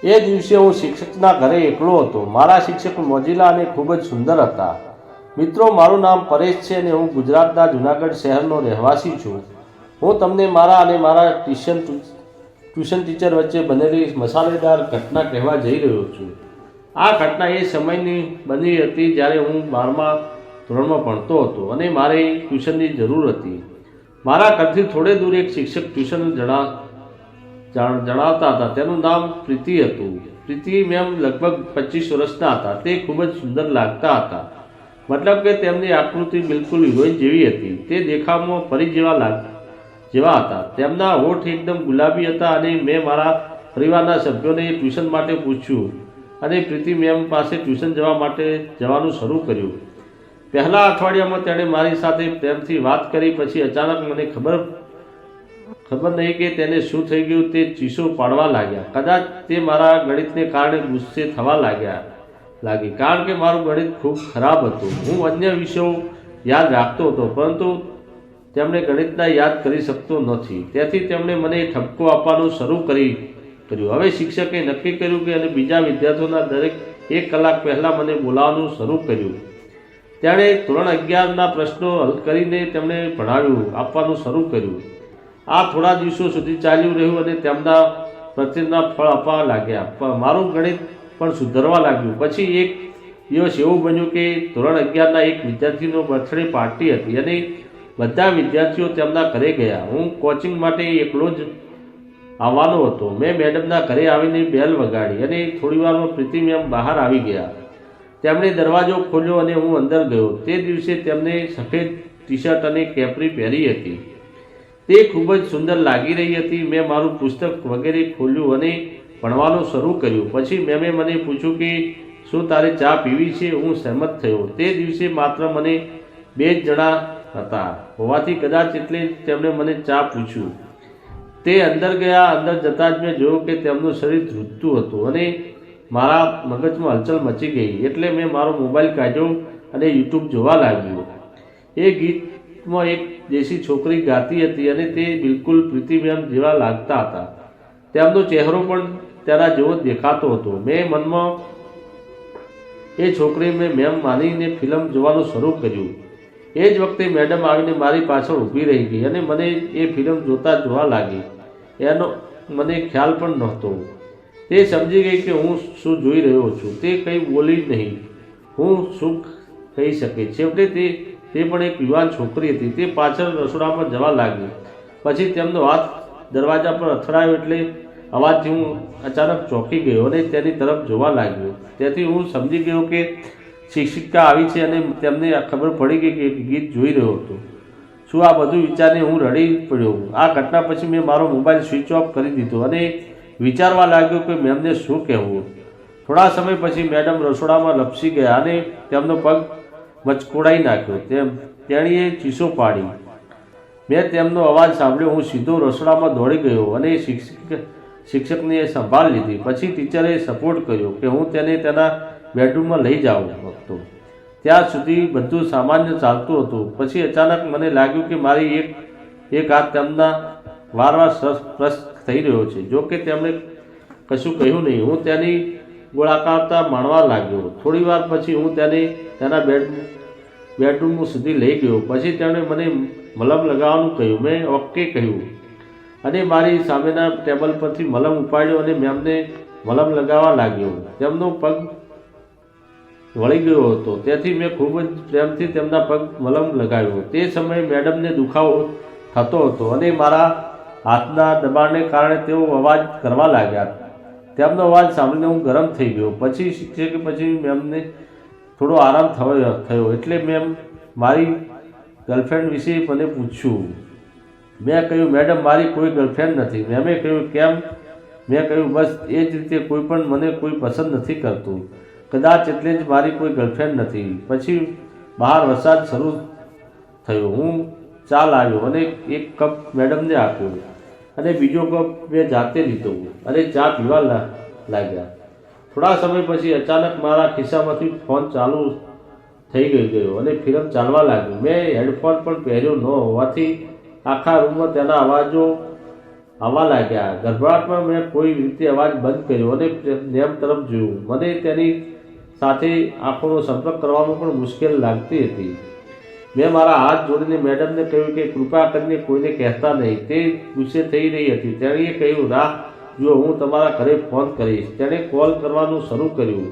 એ દિવસે હું શિક્ષકના ઘરે એકલો હતો. મારા શિક્ષક મોજીલા અને ખૂબ જ સુંદર હતા. મિત્રો, મારું નામ પરેશ છે અને હું ગુજરાતના જૂનાગઢ શહેરનો રહેવાસી છું. હું તમને મારા અને મારા ટ્યુશન ટીચર વચ્ચે બનેલી મસાલેદાર ઘટના કહેવા જઈ રહ્યો છું. આ ઘટના એ સમયની બની હતી જ્યારે હું 12મા ધોરણમાં ભણતો હતો અને મારે ટ્યુશનની જરૂર હતી. મારા ઘરથી થોડે દૂર એક શિક્ષક ટ્યુશન જણાવતા હતા. તેનું નામ પ્રીતિ હતું. પ્રીતિ મેમ લગભગ 25 વર્ષના હતા. તે ખૂબ જ સુંદર લાગતા હતા. મતલબ કે તેમની આકૃતિ બિલકુલ હિરોઈન જેવી હતી. તે દેખાવમાં પરી જેવા હતા. તેમના હોઠ એકદમ ગુલાબી હતા અને મેં મારા પરિવારના સભ્યોને ટ્યુશન માટે પૂછ્યું અને પ્રીતિ મેમ પાસે ટ્યુશન જવાનું શરૂ કર્યું. પહેલા અઠવાડિયામાં તેણે મારી સાથે પ્રેમથી વાત કરી. પછી અચાનક મને ખબર નહીં કે તેને શું થઈ ગયું. તે ચીસો પાડવા લાગ્યા. કદાચ તે મારા ગણિતને કારણે ગુસ્સે થવા લાગી, કારણ કે મારું ગણિત ખૂબ ખરાબ હતું. હું અન્ય વિષયો યાદ રાખતો હતો, પરંતુ તેમણે ગણિતના યાદ કરી શકતો નથી. તેથી તેમણે મને ઠપકો આપવાનું શરૂ કર્યું. હવે શિક્ષકે નક્કી કર્યું કે અને બીજા વિદ્યાર્થીઓના દરેક 1 કલાક પહેલાં મને બોલાવવાનું શરૂ કર્યું. તેણે ધોરણ 11ના પ્રશ્નો હલ કરીને તેમણે આપવાનું શરૂ કર્યું. આ થોડા દિવસો સુધી ચાલ્યું રહ્યું અને તેમના પ્રતિના ફળ આપવા લાગ્યા. મારું ગણિત પણ સુધરવા લાગ્યું. પછી એક દિવસ એવું બન્યું કે ધોરણ 11ના એક વિદ્યાર્થીનો બર્થડે પાર્ટી હતી અને બધા વિદ્યાર્થીઓ તેમના ઘરે ગયા. હું કોચિંગ માટે એકલો જ આવવાનો હતો. મેં મેડમના ઘરે આવીને બેલ વગાડી અને થોડીવારમાં પ્રીતિ મેમ બહાર આવી ગયા. તેમણે દરવાજો ખોલ્યો અને હું અંદર ગયો. તે દિવસે તેમને સફેદ ટી-શર્ટ અને કેપરી પહેરી હતી. તે ખૂબ જ સુંદર લાગી રહી હતી. મેં મારું પુસ્તક વગેરે ખોલ્યું અને ભણવાનું શરૂ કર્યું. પછી મેમે મને પૂછ્યું કે શું તારે ચા પીવી છે? હું સહેમત થયો. તે દિવસે માત્ર મને 2 જ જણા હતા હોવાથી કદાચ એટલે તેમણે મને ચા પૂછ્યું. તે અંદર ગયા. અંદર જતાં જ મેં જોયું કે તેમનું શરીર ધ્રુજતું હતું અને મારા મગજમાં હલચલ મચી ગઈ. એટલે મેં મારો મોબાઈલ કાઢ્યો અને યુટ્યુબ જોવા લાગ્યો. એ ગીતમાં એક દેશી છોકરી ગાતી હતી અને તે બિલકુલ પ્રીતિ મેમ જેવા લાગતા હતા. તેમનો ચહેરો પણ તેના જેવો દેખાતો હતો. મેં મનમાં એ છોકરીને મેમ માનીને ફિલ્મ જોવાનું શરૂ કર્યું. એ જ વખતે મેડમ આવીને મારી પાછળ ઊભી રહી ગઈ અને મને એ ફિલ્મ જોવા લાગી. એનો મને ખ્યાલ પણ નહોતો. તે સમજી ગઈ કે હું શું જોઈ રહ્યો છું. તે કંઈ બોલી નહીં. હું શું કહી શકે? છેવટે તે પણ એક યુવાન છોકરી હતી. તે પાછળ રસોડામાં જવા લાગી. પછી તેમનો હાથ દરવાજા પર અથડાયો એટલે અવાજથી હું અચાનક ચોંકી ગયો અને તેની તરફ જોવા લાગ્યો. તેથી હું સમજી ગયો કે શિક્ષિકા આવી છે અને તેમને ખબર પડી ગઈ કે ગીત જોઈ રહ્યો હતો. શું આ બધું વિચારીને હું રડી પડ્યો. આ ઘટના પછી મેં મારો મોબાઈલ સ્વિચ ઓફ કરી દીધો અને વિચારવા લાગ્યો કે મેમને શું કહેવું. થોડા સમય પછી મેડમ રસોડામાં લપસી ગયા અને તેમનો પગ મચકોડાઈ નાખ્યો. તેણીએ ચીસો પાડી. મેં તેમનો અવાજ સાંભળ્યો. હું સીધો રસોડામાં દોડી ગયો અને શિક્ષકને સંભાળ લીધી. પછી ટીચરે સપોર્ટ કર્યો કે હું તેને તેના બેડરૂમમાં લઈ જાઉં હતો. ત્યાં સુધી બધું સામાન્ય ચાલતું હતું. પછી અચાનક મને લાગ્યું કે મારી એક હાથ તેમના વારવાર સ્પર્શ થઈ રહ્યો છે. જો કે તેમણે કશું કહ્યું નહીં. હું તેની ગોળાકારતા માણવા લાગ્યો. થોડી વાર પછી હું તેને તેના બેડરૂમ સુધી લઈ ગયો. પછી તેમણે મને મલમ લગાવવાનું કહ્યું. મેં ઓકે કહ્યું અને મારી સામેના ટેબલ પરથી મલમ ઉપાડ્યો અને મેમને મલમ લગાવવા લાગ્યો. તેમનો પગ વળી ગયો હતો, તેથી મેં ખૂબ જ પ્રેમથી તેમના પગ મલમ લગાવ્યો. તે સમયે મેડમને દુખાવો થતો હતો અને મારા હાથના દબાણને કારણે તેઓ અવાજ કરવા લાગ્યા. તેમનો અવાજ સાંભળીને હું ગરમ થઈ ગયો. પછી મેમને થોડો આરામ થયો એટલે મેં મારી ગર્લફ્રેન્ડ વિશે મને પૂછ્યું. મેં કહ્યું, મેડમ, મારી કોઈ ગર્લફ્રેન્ડ નથી. મેમે કહ્યું, કેમ? મેં કહ્યું, બસ એ જ રીતે કોઈ પણ મને કોઈ પસંદ નથી કરતું. કદાચ એટલે જ મારી કોઈ ગર્લફ્રેન્ડ નથી. પછી બહાર વરસાદ શરૂ થયો. હું ચા લાવ્યો અને એક કપ મેડમને આપ્યો અને બીજો કપ મેં જાતે લીધો અને ચા પીવા લાગ્યા. થોડા સમય પછી અચાનક મારા ખિસ્સામાંથી ફોન ચાલુ થઈ ગયો અને ફિલ્મ ચાલવા લાગ્યું. મેં હેડફોન પણ પહેર્યો ન હોવાથી આખા રૂમમાં તેના આવવા લાગ્યા. ગભરાટમાં મેં કોઈ રીતે અવાજ બંધ કર્યો અને મેમ તરફ જોયું. મને તેની સાથે આંખોનો સંપર્ક કરવામાં પણ મુશ્કેલ લાગતી હતી. મેં મારા હાથ જોડીને મેડમને કહ્યું કે કૃપા કરીને કોઈને કહેતા નહીં. તે ગુસ્સે થઈ રહી હતી. તેણીએ કહ્યું, રાહ જુઓ, હું તમારા ઘરે ફોન કરીશ. તેણે કોલ કરવાનું શરૂ કર્યું.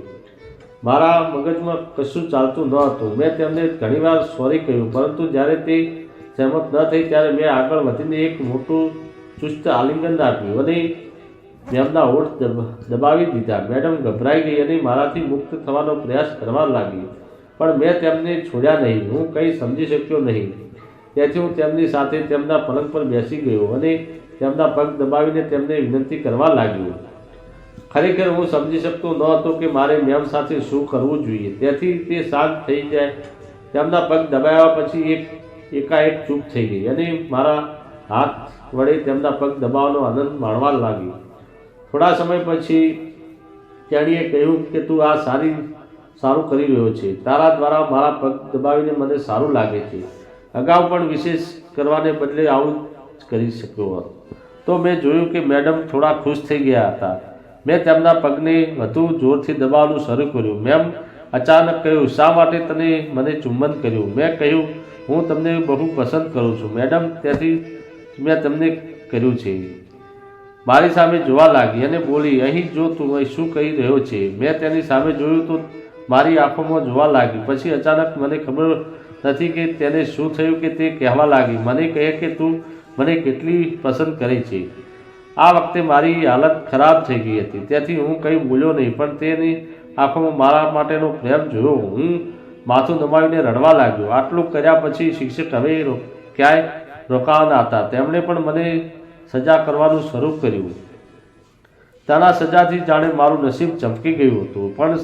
મારા મગજમાં કશું ચાલતું ન હતું. મેં તેમને ઘણીવાર સોરી કહ્યું, પરંતુ જ્યારે તે સહેમત ન થઈ ત્યારે મેં આગળ વધીને એક મોટું ચુસ્ત આલિંગન આપ્યું અને મેમના હોઠ દબાવી દીધા. મેડમ ગભરાઈ ગઈ અને મારાથી મુક્ત થવાનો પ્રયાસ કરવા લાગી, પણ મેં તેમને છોડ્યા નહીં. હું કંઈ સમજી શક્યો નહીં. તેથી હું તેમની સાથે તેમના પલંગ પર બેસી ગયો અને તેમના પગ દબાવીને તેમને વિનંતી કરવા લાગ્યો. ખરેખર હું સમજી શકતો ન હતો કે મારે મેમ સાથે શું કરવું જોઈએ. તેથી તે શાંત થઈ જાય. તેમના પગ દબાવ્યા પછી એકાએક ચૂપ થઈ ગઈ અને મારા હાથ વડે તેમના પગ દબાવવાનો આનંદ માણવા લાગી. થોડા સમય પછી તેણીએ કહ્યું કે તું આ સારું કરી રહ્યો છે. તારા દ્વારા મારા પગ દબાવીને મને સારું લાગે છે. અગાઉ પણ વિશેષ કરવાને બદલે આવું જ કરી શક્યો હતો. તો મેં જોયું કે મેડમ થોડા ખુશ થઈ ગયા હતા. મેં તેમના પગને વધુ જોરથી દબાવવાનું શરૂ કર્યું. મેમ અચાનક કહ્યું, શા માટે તને મને ચુંબન કર્યું? મેં કહ્યું, હું તમને બહુ પસંદ કરું છું મેડમ, તેથી મેં તમને કર્યું છે. મારી સામે જોવા લાગી અને બોલી, અહીં જો તું શું કહી રહ્યો છે? મેં તેની સામે જોયું તો મારી આંખોમાં જોવા લાગી. પછી અચાનક મને ખબર નથી કે તેને શું થયું કે તે કહેવા લાગી, મને કહે કે તું મને કેટલી પસંદ કરે છે. આ વખતે મારી હાલત ખરાબ થઈ ગઈ હતી. તેથી હું કંઈ બોલ્યો નહીં, પણ તેની આંખોમાં મારા માટેનો પ્રેમ જોયો. હું માથું દબાવીને રડવા લાગ્યો. આટલું કર્યા પછી શિક્ષક હવે ક્યાંય રોકાવાના હતા. તેમણે પણ મને સજા કરવાનું શરૂ કર્યું. તેના સજાથી જાણે મારું નસીબ ચમકી ગયું હતું. પણ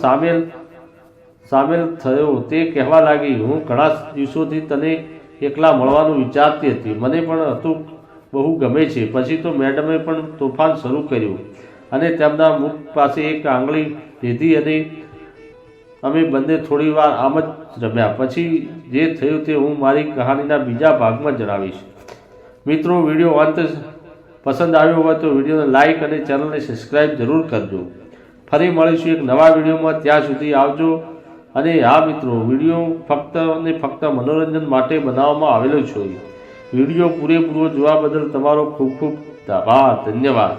સામેલ થયો. તે કહેવા લાગી, હું ઘણા દિવસોથી તને એકલા મળવાનું વિચારતી હતી. મને પણ હતું બહુ ગમે છે. પછી તો મેડમે પણ તોફાન શરૂ કર્યું અને તેમના મુખ પાસે એક આંગળી લીધી અને અમે બંને થોડી વાર આમ જ રમ્યા. પછી જે થયું તે હું મારી કહાનીના બીજા ભાગમાં જણાવીશ. મિત્રો, વિડીયો અંત પસંદ આવ્યો હોય તો વિડીયોને લાઇક અને ચેનલને સબસ્ક્રાઈબ જરૂર કરજો. ફરી મળીશું એક નવા વિડીયોમાં. ત્યાં સુધી આવજો. અને હા મિત્રો, વિડીયો ફક્ત અને ફક્ત મનોરંજન માટે બનાવવામાં આવેલો છે. વિડીયો પૂરેપૂરો જોવા બદલ તમારો ખૂબ ખૂબ આભાર. ધન્યવાદ.